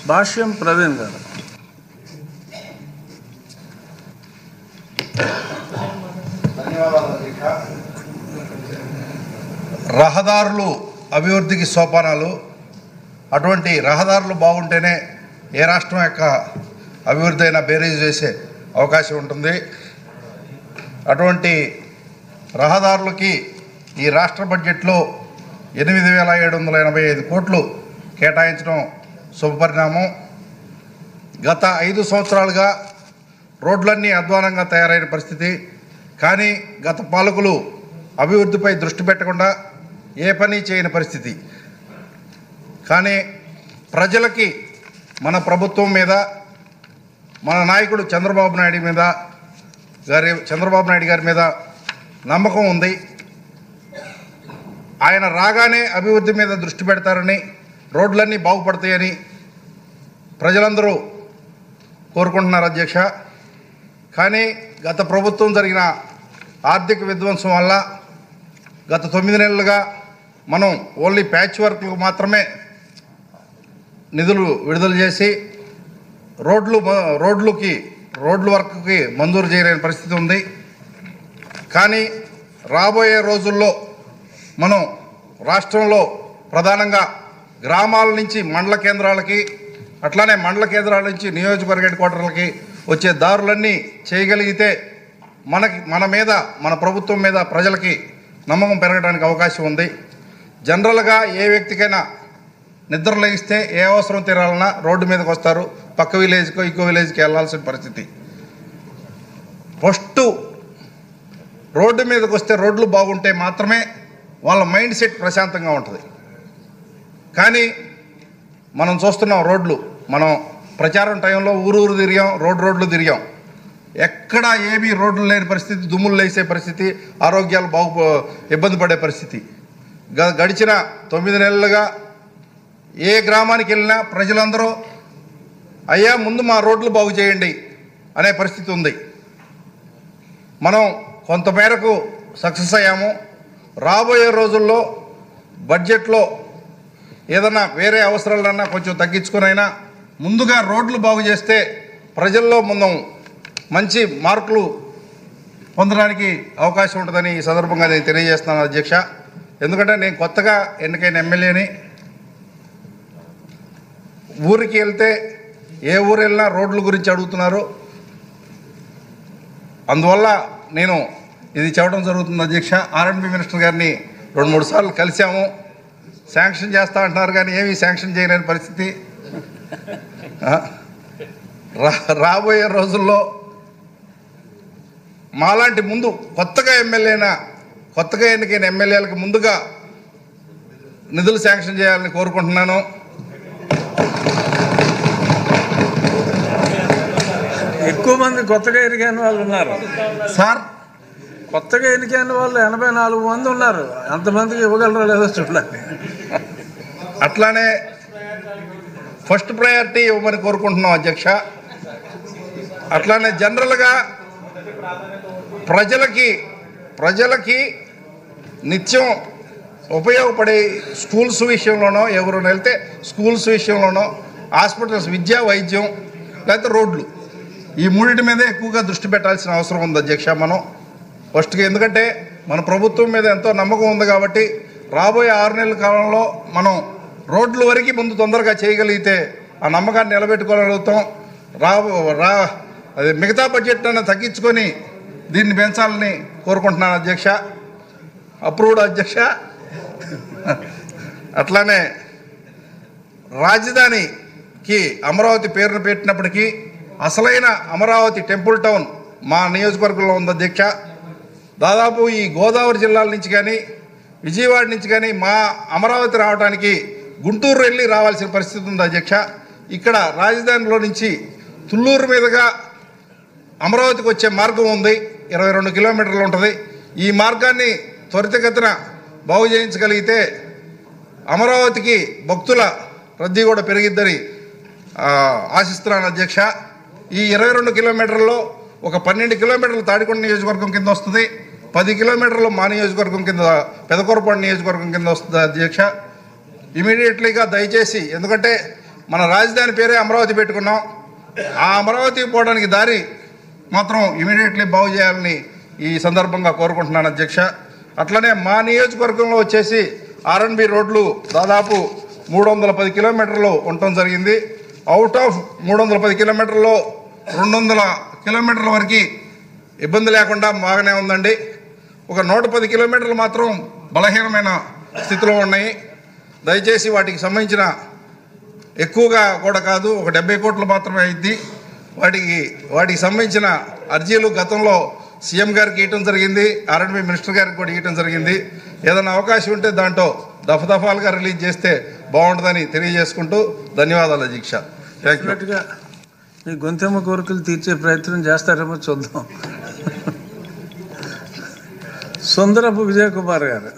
భాష్యం ప్రవీణ్ గారు. రహదారులు అభివృద్ధికి సోపానాలు. అటువంటి రహదారులు బాగుంటేనే ఏ రాష్ట్రం యొక్క అభివృద్ధి అయినా బేరీజ్ చేసే అవకాశం ఉంటుంది. అటువంటి రహదారులకి ఈ రాష్ట్ర బడ్జెట్లో 8,785 కోట్లు కేటాయించడం శుభపరిణామం. గత 5 సంవత్సరాలుగా రోడ్లన్నీ అధ్వానంగా తయారైన పరిస్థితి. కానీ గత పాలకులు అభివృద్ధిపై దృష్టి పెట్టకుండా ఏ పని చేయని పరిస్థితి. కానీ ప్రజలకి మన ప్రభుత్వం మీద, మన నాయకుడు చంద్రబాబు నాయుడు గారి మీద నమ్మకం ఉంది. ఆయన రాగానే అభివృద్ధి మీద దృష్టి పెడతారని, రోడ్లన్నీ బాగుపడతాయని ప్రజలందరూ కోరుకుంటున్నారు అధ్యక్ష. కానీ గత ప్రభుత్వం జరిగిన ఆర్థిక విధ్వంసం వల్ల గత 9 నెలలుగా మనం ఓన్లీ ప్యాచ్ వర్క్లకు మాత్రమే నిధులు విడుదల చేసి రోడ్ల వర్క్కి మంజూరు చేయలేని పరిస్థితి ఉంది. కానీ రాబోయే రోజుల్లో మనం రాష్ట్రంలో ప్రధానంగా గ్రామాల నుంచి మండల కేంద్రాలకి, అట్లానే మండల కేంద్రాల నుంచి నియోజకవర్గ హెడ్ క్వార్టర్లకి వచ్చే దారులన్నీ చేయగలిగితే మన ప్రభుత్వం మీద ప్రజలకి నమ్మకం పెరగడానికి అవకాశం ఉంది. జనరల్గా ఏ వ్యక్తికైనా నిద్ర లేగిస్తే ఏ అవసరం తీరాలన్నా రోడ్డు మీదకి వస్తారు. పక్క విలేజ్కో ఇంకో విలేజ్కి వెళ్ళాల్సిన పరిస్థితి. ఫస్ట్ రోడ్డు మీదకి వస్తే రోడ్లు బాగుంటే మాత్రమే వాళ్ళ మైండ్ సెట్ ప్రశాంతంగా ఉంటుంది. కానీ మనం చూస్తున్నాం రోడ్లు, మనం ప్రచారం టైంలో ఊరు తిరిగాం, రోడ్లు తిరిగాం. ఎక్కడా ఏమీ రోడ్లు లేని పరిస్థితి, దుమ్ములు లేసే పరిస్థితి, ఆరోగ్యాలు ఇబ్బంది పడే పరిస్థితి. గడిచిన 9 నెలలుగా ఏ గ్రామానికి వెళ్ళినా ప్రజలందరూ అయ్యా ముందు మా రోడ్లు బాగు చేయండి అనే పరిస్థితి ఉంది. మనం కొంతమేరకు సక్సెస్ అయ్యాము. రాబోయే రోజుల్లో బడ్జెట్లో ఏదన్నా వేరే అవసరాలన్నా కొంచెం తగ్గించుకునైనా ముందుగా రోడ్లు బాగు చేస్తే ప్రజల్లో మనం మంచి మార్కులు పొందడానికి అవకాశం ఉంటుందని ఈ సందర్భంగా నేను తెలియజేస్తున్నాను అధ్యక్ష. ఎందుకంటే నేను కొత్తగా ఎన్నికైన ఎమ్మెల్యేని. ఊరికి వెళ్తే ఏ ఊరు వెళ్ళినా రోడ్ల గురించి అడుగుతున్నారు. అందువల్ల నేను ఇది చెప్పడం జరుగుతుంది అధ్యక్ష. R&B మినిస్టర్ గారిని 2-3 సార్లు కలిసాము. శాంక్షన్ చేస్తా అంటున్నారు కానీ ఏమీ శాంక్షన్ చేయలేని పరిస్థితి. రాబోయే రోజుల్లో మాలాంటి ముందు కొత్తగా ఎన్నికైన ఎమ్మెల్యేలకు ముందుగా నిధులు శాంక్షన్ చేయాలని కోరుకుంటున్నాను. ఎక్కువ మంది కొత్తగా ఎన్నికైన వాళ్ళు ఉన్నారు సార్. కొత్తగా ఎన్నికైన వాళ్ళు 84 మంది ఉన్నారు. అంతమందికి ఇవ్వగలరో లేదో చూడాలి. అట్లానే ఫస్ట్ ప్రయారిటీ ఇవ్వమని కోరుకుంటున్నాం అధ్యక్ష. అట్లానే జనరల్గా ప్రజలకి నిత్యం ఉపయోగపడే స్కూల్స్ విషయంలోనో, ఎవరు వెళ్తే స్కూల్స్ విషయంలోనో, హాస్పిటల్స్, విద్యా వైద్యం, లేకపోతే రోడ్లు, ఈ మూడింటి మీదే ఎక్కువగా దృష్టి పెట్టాల్సిన అవసరం ఉంది అధ్యక్ష. మనం ఫస్ట్గా ఎందుకంటే మన ప్రభుత్వం మీద ఎంతో నమ్మకం ఉంది కాబట్టి రాబోయే 6 నెలల కాలంలో మనం రోడ్ల వరకు ముందు తొందరగా చేయగలిగితే ఆ నమ్మకాన్ని నిలబెట్టుకోగలుగుతాం. అది మిగతా బడ్జెట్ అన్న తగ్గించుకొని దీన్ని పెంచాలని కోరుకుంటున్నాను అధ్యక్ష. అప్రూవ్డ్ అధ్యక్ష. అట్లానే రాజధానికి అమరావతి పేరును పెట్టినప్పటికీ అసలైన అమరావతి టెంపుల్ టౌన్ మా నియోజకవర్గంలో ఉంది అధ్యక్ష. దాదాపు ఈ గోదావరి జిల్లాల నుంచి కానీ, విజయవాడ నుంచి కానీ మా అమరావతి రావడానికి గుంటూరు వెళ్ళి రావాల్సిన పరిస్థితి ఉంది అధ్యక్ష. ఇక్కడ రాజధానిలో నుంచి తుళ్ళూరు మీదుగా అమరావతికి వచ్చే మార్గం ఉంది. 22 కిలోమీటర్లు ఉంటుంది. ఈ మార్గాన్ని త్వరితగతిన బాగు చేయించగలిగితే అమరావతికి భక్తుల రద్దీ కూడా పెరిగిద్దని ఆశిస్తున్నాను అధ్యక్ష. ఈ 22 కిలోమీటర్లలో ఒక 12 కిలోమీటర్లు తాడికొండ నియోజకవర్గం కింద వస్తుంది, 10 కిలోమీటర్లు మా నియోజకవర్గం కింద, పెదకూరపాడు నియోజకవర్గం కింద వస్తుంది అధ్యక్ష. ఇమీడియట్లీగా దయచేసి, ఎందుకంటే మన రాజధాని పేరే అమరావతి పెట్టుకున్నాం. ఆ అమరావతి పోవడానికి దారి మాత్రం ఇమీడియట్లీ బాగు చేయాలని ఈ సందర్భంగా కోరుకుంటున్నాను అధ్యక్ష. అట్లనే మా నియోజకవర్గంలో వచ్చేసి ఆర్ఎన్బి రోడ్లు దాదాపు 310 కిలోమీటర్లు ఉండటం జరిగింది. అవుట్ ఆఫ్ 310 కిలోమీటర్లో 200 కిలోమీటర్ల వరకు ఇబ్బంది లేకుండా బాగానే ఉందండి. ఒక 110 కిలోమీటర్లు మాత్రం బలహీనమైన స్థితిలో ఉన్నాయి. దయచేసి వాటికి సంబంధించిన ఎక్కువగా కూడా కాదు, ఒక 70 కోట్లు మాత్రమే అయింది. వాటికి సంబంధించిన అర్జీలు గతంలో సీఎం గారికి ఇవ్వటం జరిగింది, ఆర్ఎండ్బి మినిస్టర్ గారికి కూడా ఇవ్వటం జరిగింది. ఏదైనా అవకాశం ఉంటే దాంట్లో దఫదఫాలుగా రిలీజ్ చేస్తే బాగుంటుందని తెలియజేసుకుంటూ ధన్యవాదాలు అధ్యక్ష. Thank you. మీ గొంతెమ్మ కోరికలు తీర్చే ప్రయత్నం చేస్తారేమో చూద్దాం. సుందరపు విజయ్ కుమార్ గారు.